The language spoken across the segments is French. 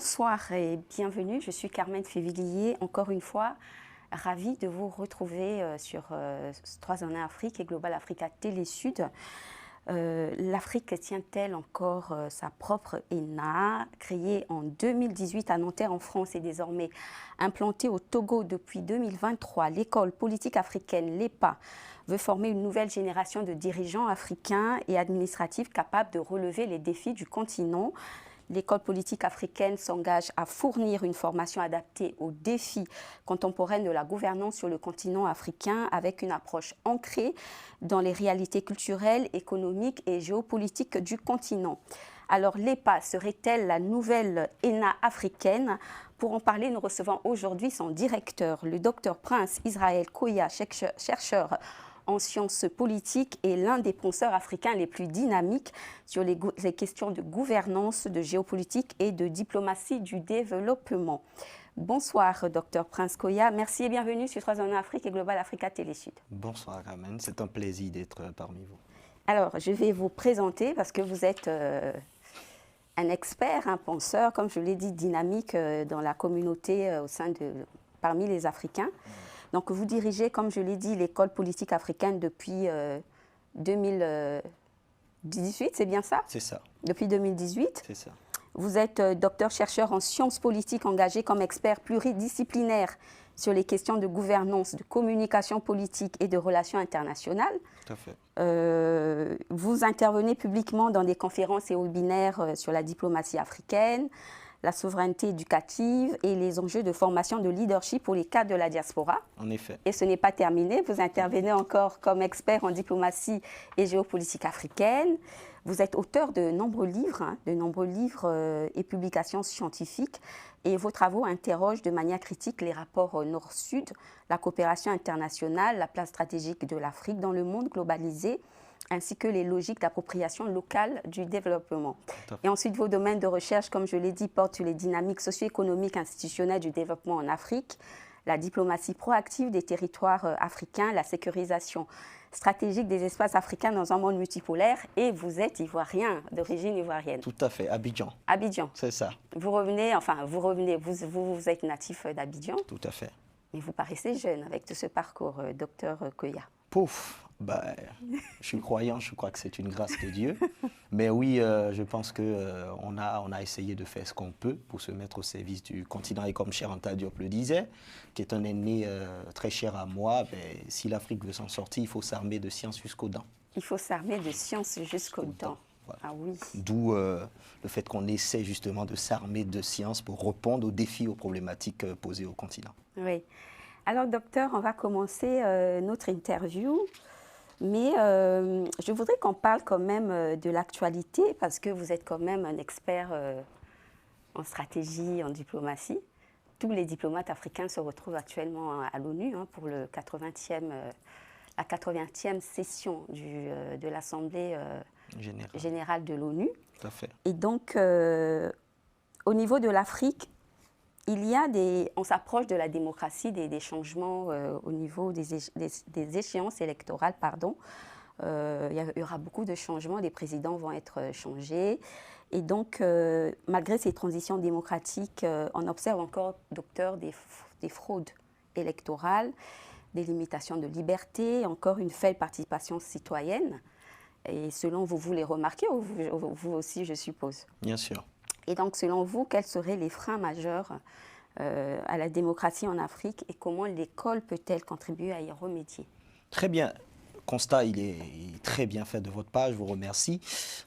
Bonsoir et bienvenue, je suis Carmen Févillier, encore une fois, ravie de vous retrouver sur 3 en Afrique et Global Africa Télé Sud. L'Afrique tient-elle encore sa propre ENA, créée en 2018 à Nanterre en France et désormais implantée au Togo depuis 2023. L'école politique africaine, l'EPA, veut former une nouvelle génération de dirigeants africains et administratifs capables de relever les défis du continent. L'école politique africaine s'engage à fournir une formation adaptée aux défis contemporains de la gouvernance sur le continent africain avec une approche ancrée dans les réalités culturelles, économiques et géopolitiques du continent. Alors l'EPA serait-elle la nouvelle ENA africaine? Pour en parler, nous recevons aujourd'hui son directeur, le Dr Prince Israël Koya, chercheur en sciences politiques et l'un des penseurs africains les plus dynamiques sur les questions de gouvernance, de géopolitique et de diplomatie du développement. Bonsoir, Dr Prince Koya. Merci et bienvenue sur 3 en Afrique et Global Africa Télé Sud. Bonsoir, Carmen. C'est un plaisir d'être parmi vous. Alors, je vais vous présenter parce que vous êtes un expert, un penseur, comme je l'ai dit, dynamique dans la communauté parmi les Africains. Donc, vous dirigez, comme je l'ai dit, l'école politique africaine depuis 2018, c'est bien ça? C'est ça. Depuis 2018? C'est ça. Vous êtes docteur-chercheur en sciences politiques engagé comme expert pluridisciplinaire sur les questions de gouvernance, de communication politique et de relations internationales. Tout à fait. Vous intervenez publiquement dans des conférences et webinaires sur la diplomatie africaine, la souveraineté éducative et les enjeux de formation de leadership pour les cadres de la diaspora. En effet. Et ce n'est pas terminé, vous intervenez encore comme expert en diplomatie et géopolitique africaine. Vous êtes auteur de nombreux livres, et publications scientifiques. Et vos travaux interrogent de manière critique les rapports Nord-Sud, la coopération internationale, la place stratégique de l'Afrique dans le monde globalisé, ainsi que les logiques d'appropriation locale du développement. Et ensuite, vos domaines de recherche, comme je l'ai dit, portent sur les dynamiques socio-économiques institutionnelles du développement en Afrique, la diplomatie proactive des territoires africains, la sécurisation stratégique des espaces africains dans un monde multipolaire. Et vous êtes ivoirien, d'origine ivoirienne. Tout à fait, Abidjan. Abidjan. C'est ça. Vous êtes natif d'Abidjan. Tout à fait. Mais vous paraissez jeune avec tout ce parcours, docteur Koya. Pouf, je suis croyant, je crois que c'est une grâce de Dieu. Mais oui, je pense qu'on a essayé de faire ce qu'on peut pour se mettre au service du continent. Et comme Cheikh Anta Diop le disait, qui est un aîné très cher à moi, si l'Afrique veut s'en sortir, il faut s'armer de science jusqu'aux dents. Il faut s'armer de science jusqu'aux dents. Voilà. Ah oui. D'où le fait qu'on essaie justement de s'armer de science pour répondre aux défis, aux problématiques posées au continent. Oui. Alors, docteur, on va commencer notre interview, mais je voudrais qu'on parle quand même de l'actualité, parce que vous êtes quand même un expert en stratégie, en diplomatie. Tous les diplomates africains se retrouvent actuellement à l'ONU pour la 80e session de l'Assemblée générale de l'ONU. Tout à fait. Et donc, au niveau de l'Afrique, on s'approche de la démocratie, des changements au niveau des échéances électorales, pardon. Il y aura beaucoup de changements, les présidents vont être changés. Et donc, malgré ces transitions démocratiques, on observe encore, docteur, des fraudes électorales, des limitations de liberté, encore une faible participation citoyenne. Et selon vous, vous les remarquez, ou vous aussi, je suppose? Bien sûr. Et donc, selon vous, quels seraient les freins majeurs à la démocratie en Afrique et comment l'école peut-elle contribuer à y remédier? Très bien. Le constat, il est très bien fait de votre part, je vous remercie.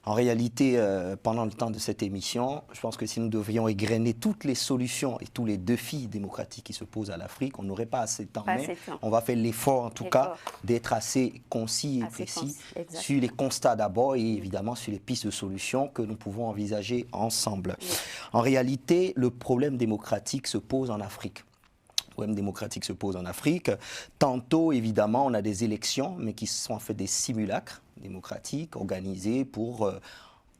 En réalité, pendant le temps de cette émission, je pense que si nous devions égrener toutes les solutions et tous les défis démocratiques qui se posent à l'Afrique, on n'aurait pas assez de temps. Mais on va faire l'effort, en tout cas, d'être assez concis et précis sur les constats d'abord et évidemment sur les pistes de solutions que nous pouvons envisager ensemble. Oui. En réalité, le problème démocratique se pose en Afrique. Le problème démocratique se pose en Afrique. Tantôt, évidemment, on a des élections, mais qui sont en fait des simulacres démocratiques organisés pour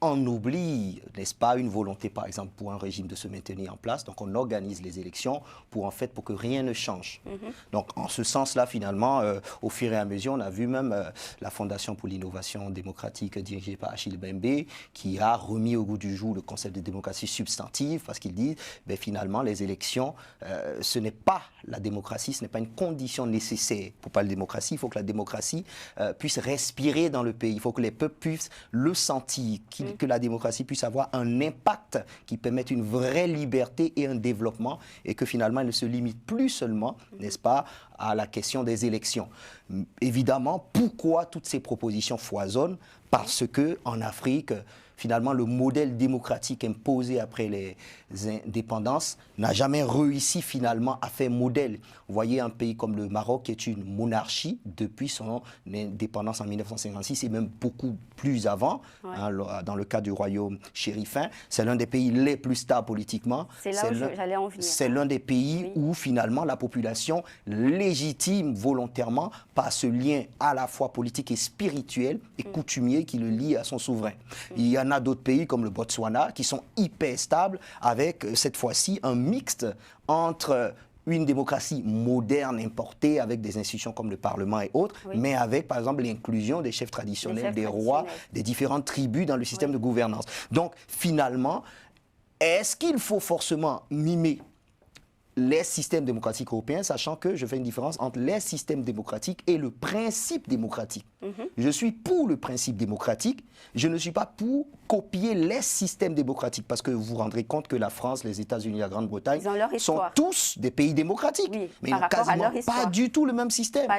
on oublie, n'est-ce pas, une volonté, par exemple, pour un régime de se maintenir en place. Donc, on organise les élections pour que rien ne change. Donc, en ce sens-là, finalement, au fur et à mesure, on a vu même la Fondation pour l'innovation démocratique dirigée par Achille Mbembe qui a remis au goût du jour le concept de démocratie substantive parce qu'il dit, ben, finalement, les élections, ce n'est pas la démocratie, ce n'est pas une condition nécessaire pour parler de démocratie. Il faut que la démocratie puisse respirer dans le pays. Il faut que les peuples puissent le sentir, que la démocratie puisse avoir un impact qui permette une vraie liberté et un développement et que finalement elle ne se limite plus seulement, n'est-ce pas, à la question des élections. Évidemment, pourquoi toutes ces propositions foisonnent? Parce que en Afrique, finalement, le modèle démocratique imposé après les indépendances n'a jamais réussi finalement à faire modèle. Vous voyez un pays comme le Maroc qui est une monarchie depuis son indépendance en 1956 et même beaucoup plus avant, hein, dans le cas du royaume chérifin. C'est l'un des pays les plus stables politiquement. C'est là où j'allais en venir. C'est l'un des pays où finalement la population légitime volontairement par ce lien à la fois politique et spirituel et coutumier qui le lie à son souverain. Il y en a d'autres pays comme le Botswana qui sont hyper stables avec cette fois-ci un mixte entre une démocratie moderne importée avec des institutions comme le Parlement et autres, mais avec par exemple l'inclusion des chefs traditionnels, des rois, des différentes tribus dans le système de gouvernance. Donc finalement, est-ce qu'il faut forcément mimer les systèmes démocratiques européens, sachant que je fais une différence entre les systèmes démocratiques et le principe démocratique. Je suis pour le principe démocratique, je ne suis pas pour copier les systèmes démocratiques, parce que vous vous rendrez compte que la France, les États-Unis, la Grande-Bretagne sont tous des pays démocratiques, mais ils n'ont quasiment pas du tout le même système.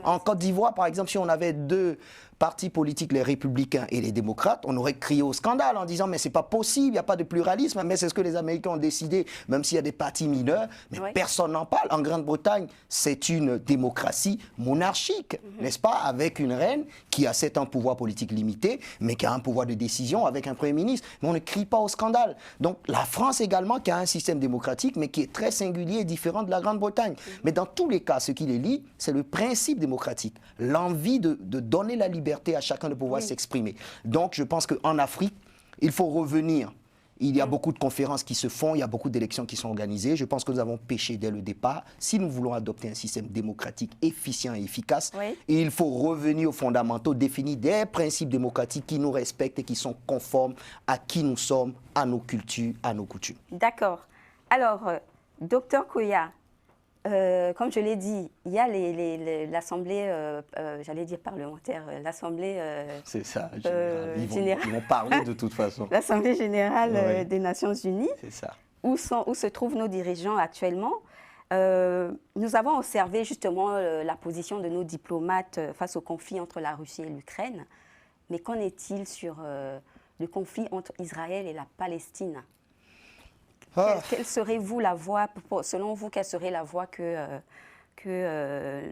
En Côte d'Ivoire, par exemple, si on avait deux partis politiques, les républicains et les démocrates, on aurait crié au scandale en disant mais c'est pas possible, il n'y a pas de pluralisme, mais c'est ce que les Américains ont décidé, même s'il y a des partis mineurs, mais personne n'en parle. En Grande-Bretagne, c'est une démocratie monarchique, n'est-ce pas, avec une reine qui a certes un pouvoir politique limité, mais qui a un pouvoir de décision avec un Premier ministre. Mais on ne crie pas au scandale. Donc la France également, qui a un système démocratique, mais qui est très singulier et différent de la Grande-Bretagne. Mais dans tous les cas, ce qui les lie, c'est le principe démocratique, l'envie de donner la liberté à chacun de pouvoir s'exprimer. Donc je pense qu'en Afrique, il faut revenir. Il y a beaucoup de conférences qui se font, il y a beaucoup d'élections qui sont organisées. Je pense que nous avons péché dès le départ. Si nous voulons adopter un système démocratique efficient et efficace, il faut revenir aux fondamentaux, définir des principes démocratiques qui nous respectent et qui sont conformes à qui nous sommes, à nos cultures, à nos coutumes. D'accord. Alors, docteur Koya, comme je l'ai dit, il y a l'Assemblée, j'allais dire parlementaire, l'Assemblée c'est ça, ils vont parler de toute façon. L'Assemblée générale des Nations Unies, c'est ça. Où se trouvent nos dirigeants actuellement. Nous avons observé justement la position de nos diplomates face au conflit entre la Russie et l'Ukraine. Mais qu'en est-il sur le conflit entre Israël et la Palestine ? Quelle serait la voie, selon vous, quelle serait la voie que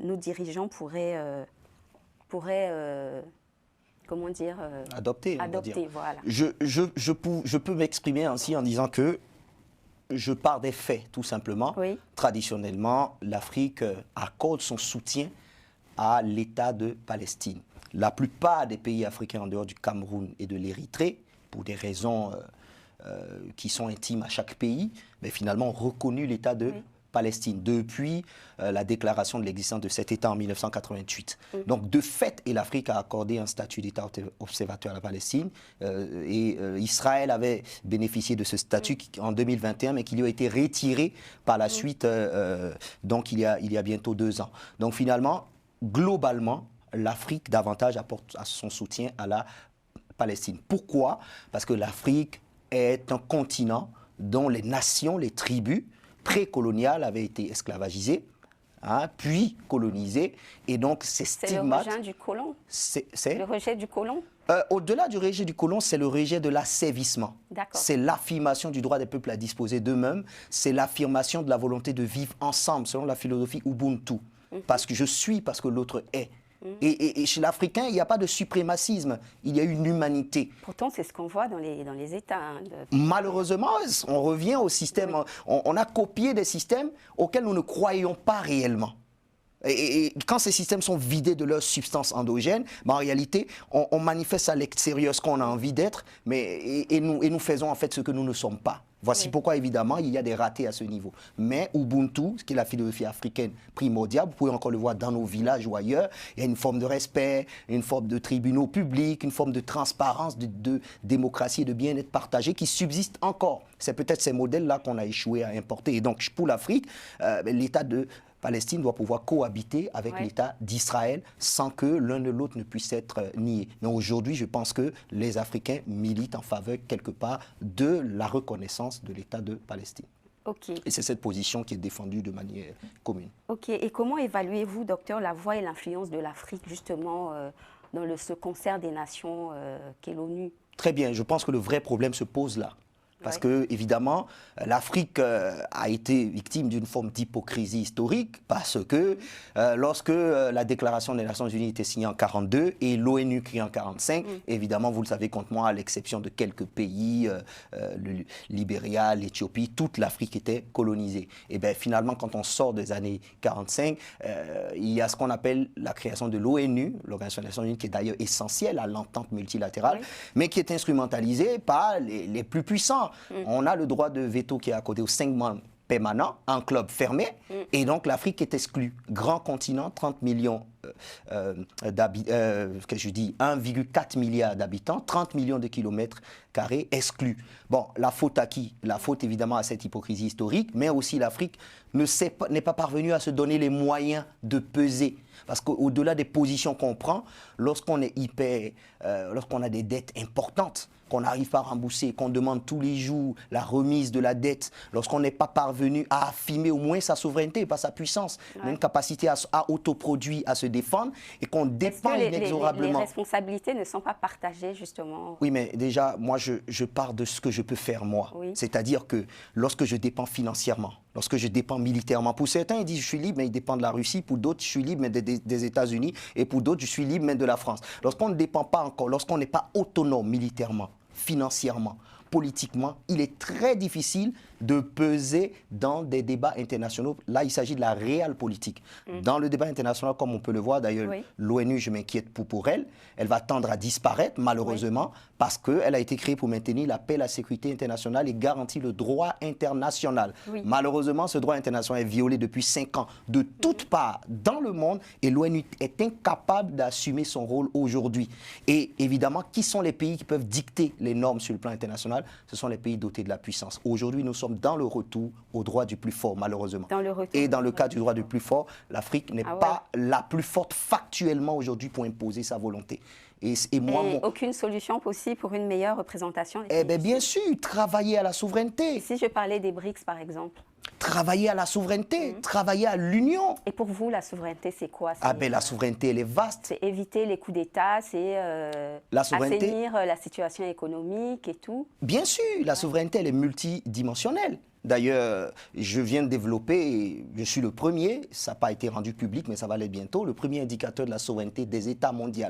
nos dirigeants pourraient comment dire, adopter, voilà. Je peux m'exprimer ainsi en disant que je pars des faits, tout simplement. Traditionnellement, l'Afrique accorde son soutien à l'État de Palestine. La plupart des pays africains en dehors du Cameroun et de l'Érythrée, pour des raisons qui sont intimes à chaque pays, mais finalement ont reconnu l'État de Palestine depuis la déclaration de l'existence de cet État en 1988. Donc de fait, l'Afrique a accordé un statut d'État observateur à la Palestine et Israël avait bénéficié de ce statut en 2021, mais qui lui a été retiré par la suite, donc il y a bientôt 2 ans. Donc finalement, globalement, l'Afrique davantage apporte son soutien à la Palestine. Pourquoi? Parce que l'Afrique est un continent dont les nations, les tribus précoloniales avaient été esclavagisées, puis colonisées, et donc c'est stigmate. C'est le rejet du colon. C'est le rejet du colon. Au-delà du rejet du colon, c'est le rejet de l'asservissement. C'est l'affirmation du droit des peuples à disposer d'eux-mêmes, c'est l'affirmation de la volonté de vivre ensemble, selon la philosophie Ubuntu. Parce que je suis, parce que l'autre est. Et chez l'Africain, il n'y a pas de suprémacisme, il y a une humanité. Pourtant, c'est ce qu'on voit dans les États. Malheureusement, on revient au système, on a copié des systèmes auxquels nous ne croyons pas réellement. Et quand ces systèmes sont vidés de leur substance endogène, en réalité, on manifeste à l'extérieur ce qu'on a envie d'être, et nous faisons en fait ce que nous ne sommes pas. Voici pourquoi, évidemment, il y a des ratés à ce niveau. Mais Ubuntu, ce qui est la philosophie africaine primordiale, vous pouvez encore le voir dans nos villages ou ailleurs, il y a une forme de respect, une forme de tribunaux publics, une forme de transparence, de démocratie et de bien-être partagé qui subsiste encore. C'est peut-être ces modèles-là qu'on a échoué à importer. Et donc, pour l'Afrique, l'État de Palestine doit pouvoir cohabiter avec l'État d'Israël sans que l'un de l'autre ne puisse être nié. Mais aujourd'hui, je pense que les Africains militent en faveur, quelque part, de la reconnaissance de l'État de Palestine. Okay. Et c'est cette position qui est défendue de manière commune. Ok. Et comment évaluez-vous, docteur, la voix et l'influence de l'Afrique, justement, dans ce concert des nations qu'est l'ONU? Très bien. Je pense que le vrai problème se pose là. Parce que, évidemment, l'Afrique a été victime d'une forme d'hypocrisie historique parce que lorsque la Déclaration des Nations Unies était signée en 1942 et l'ONU créée en 1945, évidemment, vous le savez contre moi, à l'exception de quelques pays, le Libéria, l'Éthiopie, toute l'Afrique était colonisée. Et bien, finalement, quand on sort des années 1945, il y a ce qu'on appelle la création de l'ONU, l'Organisation des Nations Unies, qui est d'ailleurs essentielle à l'entente multilatérale, mais qui est instrumentalisée par les plus puissants. On a le droit de veto qui est accordé aux 5 membres permanents, un club fermé, et donc l'Afrique est exclue. Grand continent, 30 millions d'habitants, 1,4 milliard d'habitants, 30 millions de kilomètres carrés exclus. Bon, la faute à qui? La faute évidemment à cette hypocrisie historique, mais aussi l'Afrique n'est pas parvenue à se donner les moyens de peser. Parce qu'au-delà des positions qu'on prend, lorsqu'on est lorsqu'on a des dettes importantes, qu'on n'arrive pas à rembourser, qu'on demande tous les jours la remise de la dette, lorsqu'on n'est pas parvenu à affirmer au moins sa souveraineté, pas sa puissance, mais une capacité à autoproduire, à se défendre, et qu'on dépend inexorablement. Les responsabilités ne sont pas partagées, justement. Oui, mais déjà, moi, je pars de ce que je peux faire, moi. Oui. C'est-à-dire que lorsque je dépends financièrement, lorsque je dépends militairement, pour certains, ils disent je suis libre, mais ils dépendent de la Russie, pour d'autres, je suis libre, mais des États-Unis, et pour d'autres, je suis libre, mais de la France. Lorsqu'on ne dépend pas encore, lorsqu'on n'est pas autonome militairement, financièrement, politiquement, il est très difficile de peser dans des débats internationaux. Là, il s'agit de la réelle politique. Dans le débat international, comme on peut le voir, d'ailleurs, l'ONU, je m'inquiète pour elle. Elle va tendre à disparaître, malheureusement, parce qu'elle a été créée pour maintenir la paix, la sécurité internationale et garantir le droit international. Malheureusement, ce droit international est violé depuis 5 ans de toutes parts dans le monde et l'ONU est incapable d'assumer son rôle aujourd'hui. Et évidemment, qui sont les pays qui peuvent dicter les normes sur le plan international? Ce sont les pays dotés de la puissance. Aujourd'hui, nous sommes dans le retour au droit du plus fort, malheureusement. Et dans le cas du droit du plus fort, l'Afrique n'est pas la plus forte factuellement aujourd'hui pour imposer sa volonté. Et aucune solution possible pour une meilleure représentation des pays. Eh bien, bien sûr, travailler à la souveraineté. Si je parlais des BRICS, par exemple. Travailler à la souveraineté, travailler à l'union. Et pour vous, la souveraineté, c'est quoi? La souveraineté, elle est vaste. C'est éviter les coups d'État, c'est assainir la situation économique et tout. Bien sûr, la souveraineté, elle est multidimensionnelle. D'ailleurs, je viens de développer, je suis le premier, ça n'a pas été rendu public, mais ça va l'être bientôt, le premier indicateur de la souveraineté des États mondiaux.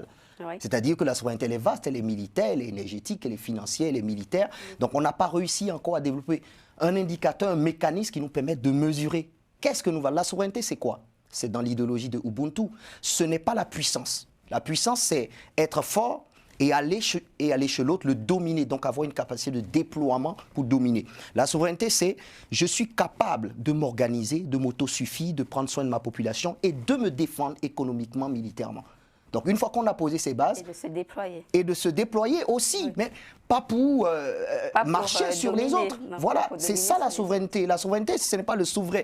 C'est-à-dire que la souveraineté, elle est vaste, elle est militaire, elle est énergétique, elle est financière, elle est militaire. Donc, on n'a pas réussi encore à développer un indicateur, un mécanisme qui nous permette de mesurer. Qu'est-ce que nous valons? La souveraineté, c'est quoi? C'est dans l'idéologie de Ubuntu. Ce n'est pas la puissance. La puissance, c'est être fort et aller chez l'autre, le dominer, donc avoir une capacité de déploiement pour dominer. La souveraineté, c'est je suis capable de m'organiser, de m'autosuffire, de prendre soin de ma population et de me défendre économiquement, militairement. Donc, une fois qu'on a posé ces bases... Et de se déployer. Et de se déployer aussi, mais pas pour marcher sur les autres. Voilà, c'est ça la souveraineté. La souveraineté, ce n'est pas le souverain...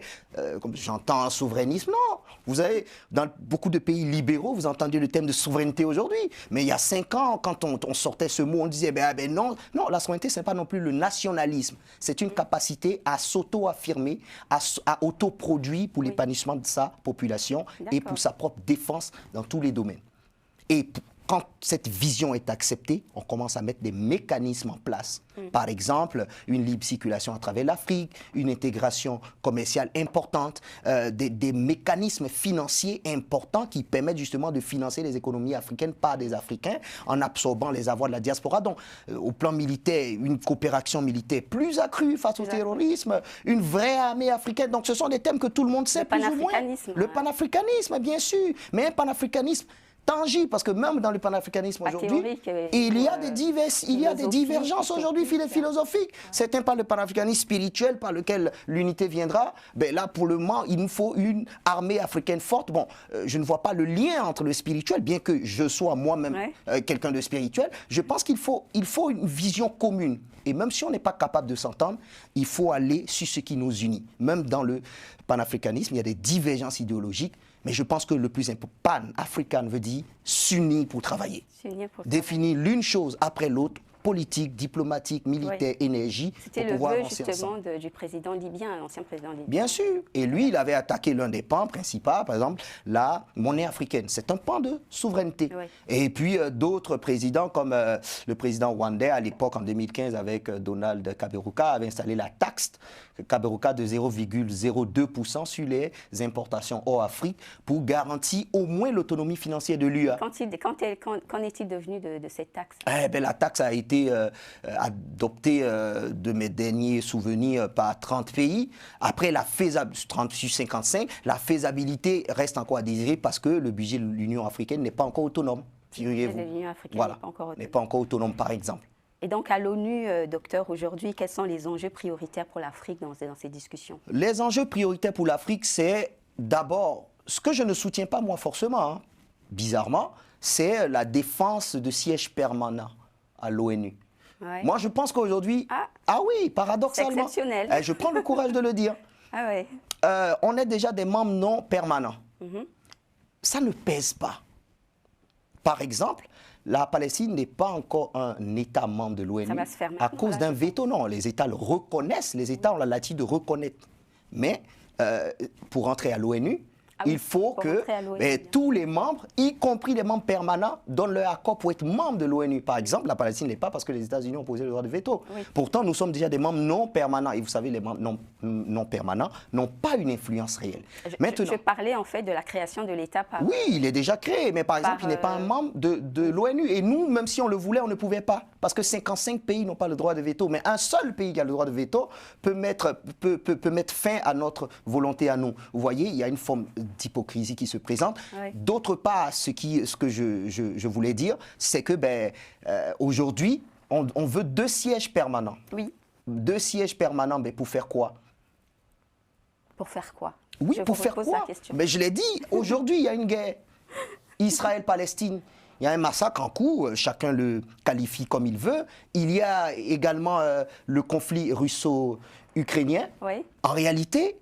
comme j'entends un souverainisme, non. Vous savez, dans beaucoup de pays libéraux, vous entendez le thème de souveraineté aujourd'hui. Mais il y a 5 ans, quand on sortait ce mot, on disait, non, la souveraineté, ce n'est pas non plus le nationalisme. C'est une capacité à s'auto-affirmer, à autoproduire pour l'épanouissement de sa population et pour sa propre défense dans tous les domaines. Et quand cette vision est acceptée, on commence à mettre des mécanismes en place. Par exemple, une libre circulation à travers l'Afrique, une intégration commerciale importante, des mécanismes financiers importants qui permettent justement de financer les économies africaines par des Africains en absorbant les avoirs de la diaspora. Donc, au plan militaire, une coopération militaire plus accrue face au terrorisme, une vraie armée africaine. Donc, ce sont des thèmes que tout le monde sait plus ou moins. Le panafricanisme, bien sûr, mais un panafricanisme tangible, parce que même dans le panafricanisme aujourd'hui, il y a des divergences aujourd'hui philosophiques. Certains parlent de panafricanisme spirituel par lequel l'unité viendra. Ben là, pour le moment, il nous faut une armée africaine forte. Bon, je ne vois pas le lien entre le spirituel, bien que je sois moi-même quelqu'un de spirituel. Je pense qu'il faut une vision commune. Et même si on n'est pas capable de s'entendre, il faut aller sur ce qui nous unit. Même dans le panafricanisme, il y a des divergences idéologiques. Mais je pense que le plus important, pan-africain veut dire s'unir pour travailler. Définir l'une chose après l'autre, politique, diplomatique, militaire, énergie. C'était le vœu justement du président libyen, l'ancien président libyen. Bien sûr. Et lui, il avait attaqué l'un des pans principaux, par exemple, la monnaie africaine. C'est un pan de souveraineté. Et puis d'autres présidents, comme le président rwandais à l'époque, en 2015, avec Donald Kaberuka, avait installé la taxe Kaberuka de 0,02% sur les importations hors Afrique pour garantir au moins l'autonomie financière de l'UA. Qu'en est-il devenu de cette taxe? La taxe a été adoptée de mes derniers souvenirs par 30 pays. Après, 30 sur 55, la faisabilité reste encore à désirer parce que le budget de l'Union africaine n'est pas encore autonome. L'Union africaine n'est pas encore autonome, par exemple. Et donc, à l'ONU, docteur, aujourd'hui, quels sont les enjeux prioritaires pour l'Afrique dans ces discussions? Les enjeux prioritaires pour l'Afrique, c'est d'abord, ce que je ne soutiens pas moi forcément, bizarrement, c'est la défense de sièges permanents à l'ONU. Moi, je pense qu'aujourd'hui... Ah oui, paradoxalement. C'est exceptionnel. Je prends le courage de le dire. On est déjà des membres non permanents. Ça ne pèse pas. Par exemple, la Palestine n'est pas encore un État membre de l'ONU à cause d'un veto. Non, les États le reconnaissent, les États ont la latitude de reconnaître. Mais pour entrer à l'ONU, il faut que tous les membres, y compris les membres permanents, donnent leur accord pour être membres de l'ONU. Par exemple, la Palestine n'est pas parce que les États-Unis ont posé le droit de veto. Pourtant, nous sommes déjà des membres non permanents. Et vous savez, les membres non permanents n'ont pas une influence réelle. Je parlais en fait de la création de l'État par... Oui, il est déjà créé, mais par exemple, il n'est pas un membre de l'ONU. Et nous, même si on le voulait, on ne pouvait pas. Parce que 55 pays n'ont pas le droit de veto. Mais un seul pays qui a le droit de veto peut mettre fin à notre volonté à nous. Vous voyez, il y a une forme d'hypocrisie qui se présente. D'autre part, ce que je voulais dire, c'est que aujourd'hui, on veut 2 sièges permanents. Oui. 2 sièges permanents, pour faire quoi? Pour faire quoi? Oui, pour faire quoi? Mais je l'ai dit, aujourd'hui, il y a une guerre. Israël-Palestine. Il y a un massacre en cours, chacun le qualifie comme il veut. Il y a également le conflit russo-ukrainien. En réalité,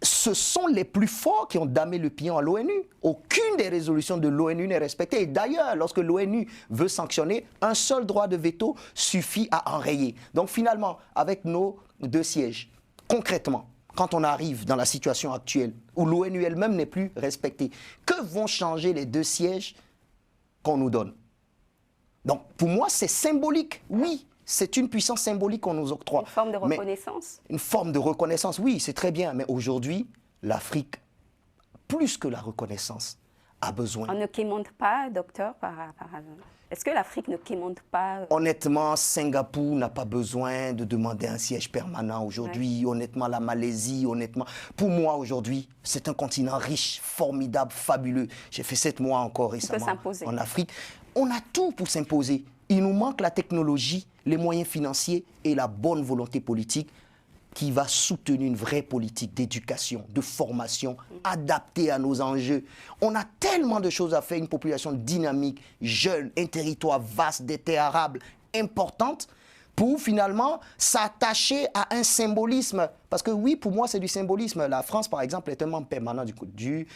ce sont les plus forts qui ont damé le pion à l'ONU. Aucune des résolutions de l'ONU n'est respectée. Et d'ailleurs, lorsque l'ONU veut sanctionner, un seul droit de veto suffit à enrayer. Donc finalement, avec nos 2 sièges, concrètement, quand on arrive dans la situation actuelle où l'ONU elle-même n'est plus respectée, que vont changer les 2 sièges qu'on nous donne? Donc pour moi, c'est symbolique, oui. C'est une puissance symbolique qu'on nous octroie. Une forme de reconnaissance. Une forme de reconnaissance, oui, c'est très bien. Mais aujourd'hui, l'Afrique, plus que la reconnaissance, a besoin... On ne quémande pas, docteur, Est-ce que l'Afrique ne quémande pas? Honnêtement, Singapour n'a pas besoin de demander un siège permanent aujourd'hui. Honnêtement, la Malaisie, pour moi aujourd'hui, c'est un continent riche, formidable, fabuleux. J'ai fait 7 mois encore récemment en Afrique. On a tout pour s'imposer. Il nous manque la technologie, les moyens financiers et la bonne volonté politique qui va soutenir une vraie politique d'éducation, de formation, adaptée à nos enjeux. On a tellement de choses à faire, une population dynamique, jeune, un territoire vaste, des terres arables importantes, pour finalement s'attacher à un symbolisme. Parce que oui, pour moi, c'est du symbolisme. La France, par exemple, est un membre permanent du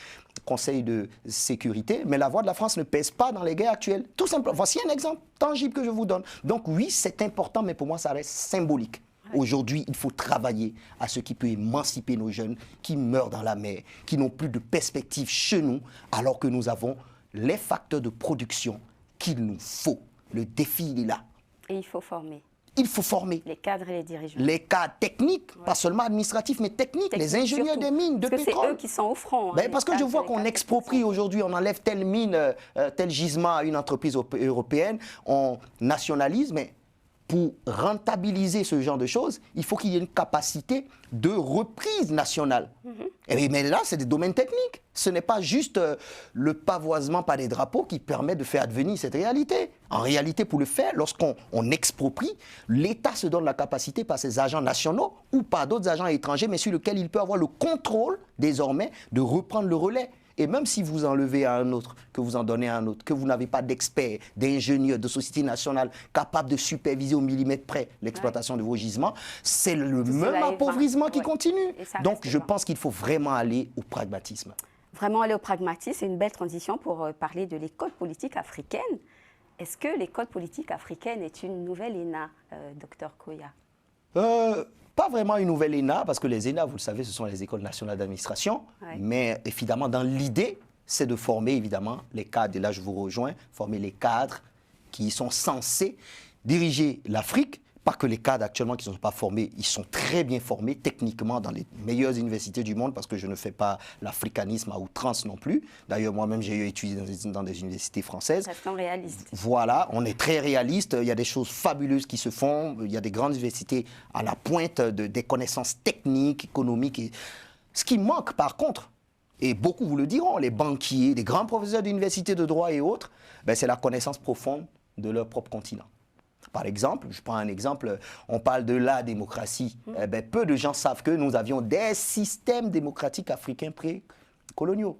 Conseil de sécurité, mais la voix de la France ne pèse pas dans les guerres actuelles. Tout simplement. Voici un exemple tangible que je vous donne. Donc oui, c'est important, mais pour moi, ça reste symbolique. Aujourd'hui, il faut travailler à ce qui peut émanciper nos jeunes qui meurent dans la mer, qui n'ont plus de perspective chez nous, alors que nous avons les facteurs de production qu'il nous faut. Le défi, il est là. Et il faut former. Il faut former. Les cadres et les dirigeants. Les cadres techniques, pas seulement administratifs, mais techniques, les ingénieurs surtout. des mines, de parce pétrole. que c'est eux qui sont au front. Ben, parce que je vois qu'on exproprie aujourd'hui, on enlève telle mine, tel gisement à une entreprise européenne, on nationalise, mais pour rentabiliser ce genre de choses, il faut qu'il y ait une capacité de reprise nationale. Mais là, c'est des domaines techniques. Ce n'est pas juste le pavoisement par des drapeaux qui permet de faire advenir cette réalité. En réalité, pour le faire, lorsqu'on exproprie, l'État se donne la capacité par ses agents nationaux ou par d'autres agents étrangers, mais sur lesquels il peut avoir le contrôle, désormais, de reprendre le relais. Et même si vous enlevez à un autre, que vous en donnez à un autre, que vous n'avez pas d'experts, d'ingénieurs, de sociétés nationales capables de superviser au millimètre près l'exploitation de vos gisements, c'est le même appauvrissement qui continue. Donc je pense qu'il faut vraiment aller au pragmatisme. Vraiment aller au pragmatisme, c'est une belle transition pour parler de l'école politique africaine. Est-ce que l'école politique africaine est une nouvelle ENA, Dr Koya? Pas vraiment une nouvelle ENA, parce que les ENA, vous le savez, ce sont les écoles nationales d'administration. Mais évidemment, dans l'idée, c'est de former évidemment les cadres, et là je vous rejoins, former les cadres qui sont censés diriger l'Afrique. Pas que les cadres actuellement qui ne sont pas formés, ils sont très bien formés techniquement dans les meilleures universités du monde, parce que je ne fais pas l'africanisme à outrance non plus. D'ailleurs, moi-même, j'ai étudié dans des universités françaises. Restons réalistes. Voilà, on est très réaliste. Il y a des choses fabuleuses qui se font. Il y a des grandes universités à la pointe des connaissances techniques, économiques. Et ce qui manque, par contre, et beaucoup vous le diront, les banquiers, les grands professeurs d'université de droit et autres, ben, c'est la connaissance profonde de leur propre continent. Par exemple, je prends un exemple, on parle de la démocratie. Eh ben, peu de gens savent que nous avions des systèmes démocratiques africains pré-coloniaux.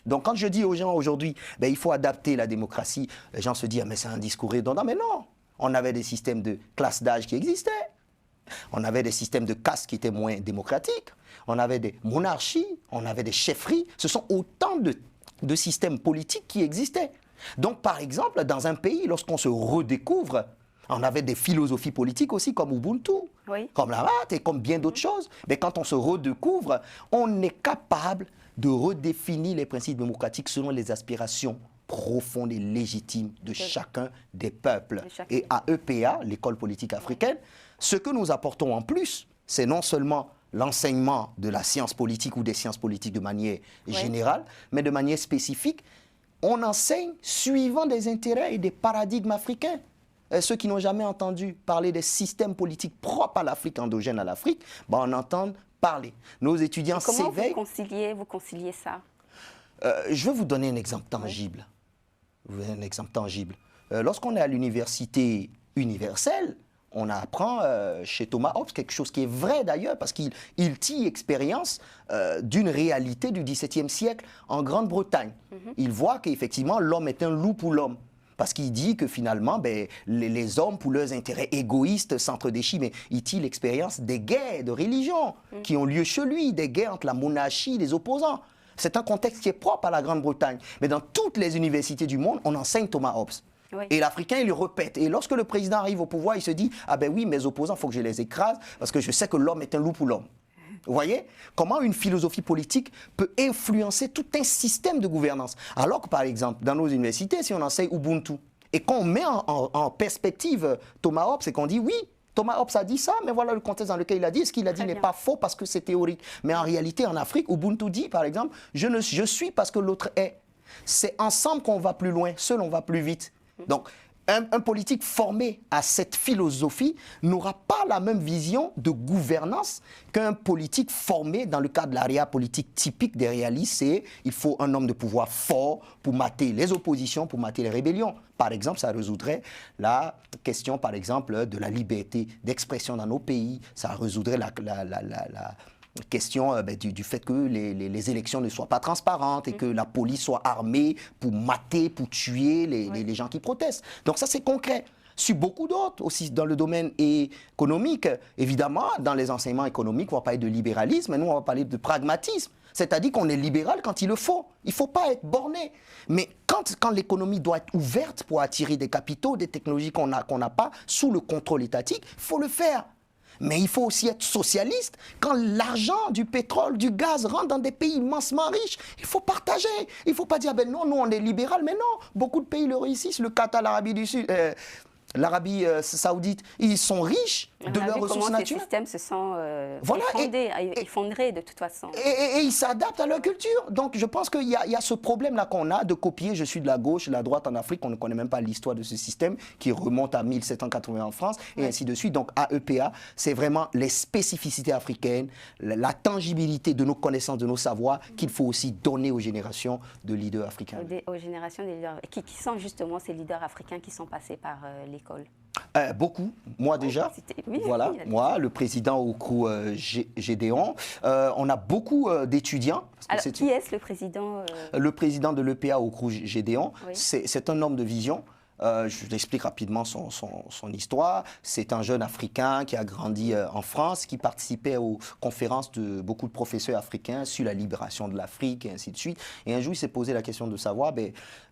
Donc quand je dis aux gens aujourd'hui, ben, il faut adapter la démocratie, les gens se disent, ah, mais c'est un discours redondant. Mais non, on avait des systèmes de classe d'âge qui existaient. On avait des systèmes de caste qui étaient moins démocratiques. On avait des monarchies, on avait des chefferies. Ce sont autant de systèmes politiques qui existaient. Donc par exemple, dans un pays, lorsqu'on se redécouvre, on avait des philosophies politiques aussi, comme Ubuntu, comme la Mat et comme bien d'autres choses. Mais quand on se redécouvre, on est capable de redéfinir les principes démocratiques selon les aspirations profondes et légitimes de chacun des peuples. Et à EPA, l'école politique africaine, ce que nous apportons en plus, c'est non seulement l'enseignement de la science politique ou des sciences politiques de manière générale, mais de manière spécifique, on enseigne suivant des intérêts et des paradigmes africains. Ceux qui n'ont jamais entendu parler des systèmes politiques propres à l'Afrique, endogènes à l'Afrique, ben on entend parler. Nos étudiants s'éveillent. Comment vous conciliez ça? Je vais vous donner un exemple tangible. Lorsqu'on est à l'université universelle, on apprend chez Thomas Hobbes quelque chose qui est vrai d'ailleurs, parce qu'il tire expérience d'une réalité du XVIIe siècle en Grande-Bretagne. Il voit qu'effectivement l'homme est un loup pour l'homme. Parce qu'il dit que finalement, ben, les hommes, pour leurs intérêts égoïstes, s'entredéchirent. Mais il tire l'expérience des guerres de religion qui ont lieu chez lui, des guerres entre la monarchie et les opposants. C'est un contexte qui est propre à la Grande-Bretagne. Mais dans toutes les universités du monde, on enseigne Thomas Hobbes. Et l'Africain, il le répète. Et lorsque le président arrive au pouvoir, il se dit « Ah ben oui, mes opposants, il faut que je les écrase parce que je sais que l'homme est un loup pour l'homme. » Vous voyez comment une philosophie politique peut influencer tout un système de gouvernance. Alors que, par exemple, dans nos universités, si on enseigne Ubuntu, et qu'on met en perspective Thomas Hobbes, c'est qu'on dit oui, Thomas Hobbes a dit ça, mais voilà le contexte dans lequel il a dit. Ce qu'il a dit n'est pas faux parce que c'est théorique. Mais en réalité, en Afrique, Ubuntu dit, par exemple, je suis parce que l'autre est. C'est ensemble qu'on va plus loin, seul on va plus vite. Donc, un politique formé à cette philosophie n'aura pas la même vision de gouvernance qu'un politique formé dans le cadre de l'area politique typique des réalistes. C'est il faut un homme de pouvoir fort pour mater les oppositions, pour mater les rébellions. Par exemple, ça résoudrait la question, par exemple, de la liberté d'expression dans nos pays. Ça résoudrait la question du fait que les élections ne soient pas transparentes et que la police soit armée pour mater, pour tuer les gens qui protestent. Donc ça, c'est concret. Sur beaucoup d'autres, aussi dans le domaine économique, évidemment, dans les enseignements économiques, on va parler de libéralisme, mais nous, on va parler de pragmatisme. C'est-à-dire qu'on est libéral quand il le faut. Il ne faut pas être borné. Mais quand l'économie doit être ouverte pour attirer des capitaux, des technologies qu'on n'a pas, sous le contrôle étatique, il faut le faire. Mais il faut aussi être socialiste. Quand l'argent du pétrole, du gaz rentre dans des pays immensement riches, il faut partager. Il ne faut pas dire, ben non, nous on est libéral, mais non, beaucoup de pays le réussissent. Le Qatar, l'Arabie du Sud, l'Arabie saoudite, ils sont riches de leurs ressources naturelles. Ces systèmes se sont voilà, effondrés de toute façon. Et ils s'adaptent à leur culture. Donc je pense qu'il y a ce problème-là qu'on a de copier. Je suis de la gauche, de la droite en Afrique. On ne connaît même pas l'histoire de ce système qui remonte à 1780 en France et ainsi de suite. Donc AEPA, c'est vraiment les spécificités africaines, la tangibilité de nos connaissances, de nos savoirs qu'il faut aussi donner aux générations de leaders africains. Aux générations de leaders. Qui sont justement ces leaders africains qui sont passés par l'école? Beaucoup, moi déjà, oui, voilà, oui, moi, le président au crew Gédéon, on a beaucoup d'étudiants. Alors, qui est-ce le président Le président de l'EPA au crew Gédéon, oui. C'est un homme de vision. Je l'explique rapidement son histoire. C'est un jeune Africain qui a grandi en France, qui participait aux conférences de beaucoup de professeurs africains sur la libération de l'Afrique et ainsi de suite. Et un jour, il s'est posé la question de savoir,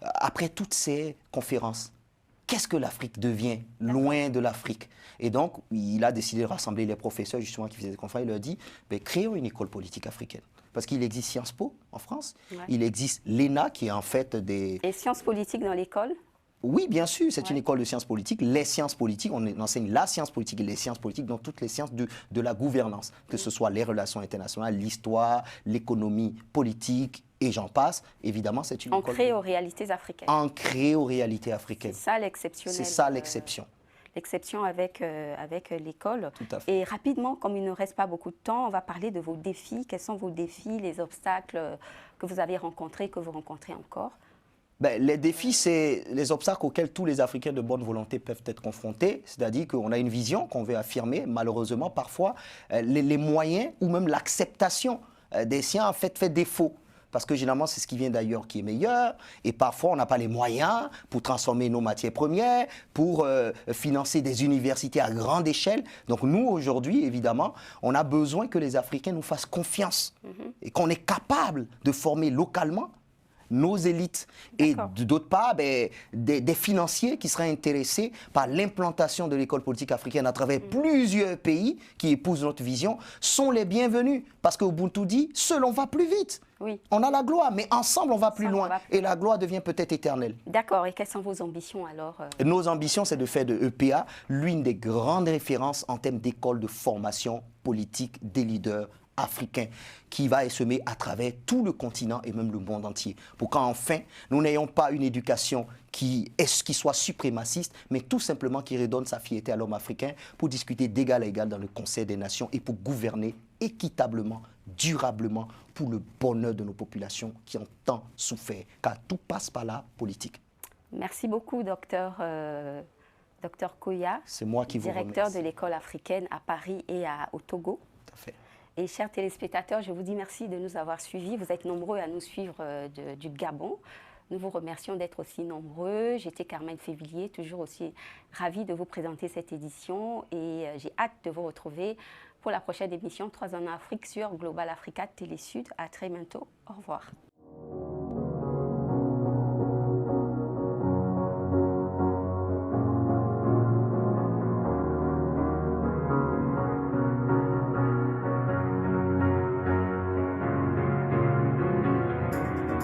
après toutes ces conférences, qu'est-ce que l'Afrique devient loin de l'Afrique? Et donc, il a décidé de rassembler les professeurs justement qui faisaient des conférences. Il leur dit, créons une école politique africaine. Parce qu'il existe Sciences Po en France, il existe l'ENA qui est en fait des... Et sciences politiques dans l'école? Oui, bien sûr, c'est une école de sciences politiques. Les sciences politiques, on enseigne la science politique et les sciences politiques dans toutes les sciences de la gouvernance, que ce soit les relations internationales, l'histoire, l'économie politique, et j'en passe. Évidemment, c'est une école... Ancrée aux réalités africaines. Ancrée aux réalités africaines. C'est ça l'exceptionnel. C'est ça l'exception. L'exception avec l'école. Tout à fait. Et rapidement, comme il ne reste pas beaucoup de temps, on va parler de vos défis. Quels sont vos défis, les obstacles que vous avez rencontrés, que vous rencontrez encore? Les défis, c'est les obstacles auxquels tous les Africains de bonne volonté peuvent être confrontés. C'est-à-dire qu'on a une vision qu'on veut affirmer. Malheureusement, parfois, les moyens ou même l'acceptation des siens en fait défaut. Parce que généralement, c'est ce qui vient d'ailleurs qui est meilleur. Et parfois, on n'a pas les moyens pour transformer nos matières premières, pour financer des universités à grande échelle. Donc nous, aujourd'hui, évidemment, on a besoin que les Africains nous fassent confiance et qu'on est capable de former localement nos élites et d'autre part des financiers qui seraient intéressés par l'implantation de l'école politique africaine à travers plusieurs pays qui épousent notre vision sont les bienvenus parce que Ubuntu dit seul on va plus vite. Oui. On a la gloire, mais ensemble on va plus loin et la gloire devient peut-être éternelle. D'accord, et quelles sont vos ambitions alors Nos ambitions, c'est de faire de EPA l'une des grandes références en termes d'école de formation politique des leaders africain qui va semer à travers tout le continent et même le monde entier. Pour qu'enfin, nous n'ayons pas une éducation qui soit suprémaciste, mais tout simplement qui redonne sa fierté à l'homme africain pour discuter d'égal à égal dans le Conseil des Nations et pour gouverner équitablement, durablement, pour le bonheur de nos populations qui ont tant souffert, car tout passe par la politique. Merci beaucoup, docteur Koya. C'est moi qui vous remercie. Directeur de l'école africaine à Paris et au Togo. Tout à fait. Et chers téléspectateurs, je vous dis merci de nous avoir suivis. Vous êtes nombreux à nous suivre du Gabon. Nous vous remercions d'être aussi nombreux. J'étais Carmen Févillier, toujours aussi ravie de vous présenter cette édition. Et j'ai hâte de vous retrouver pour la prochaine émission 3 ans en Afrique sur Global Africa Télé Sud. À très bientôt. Au revoir.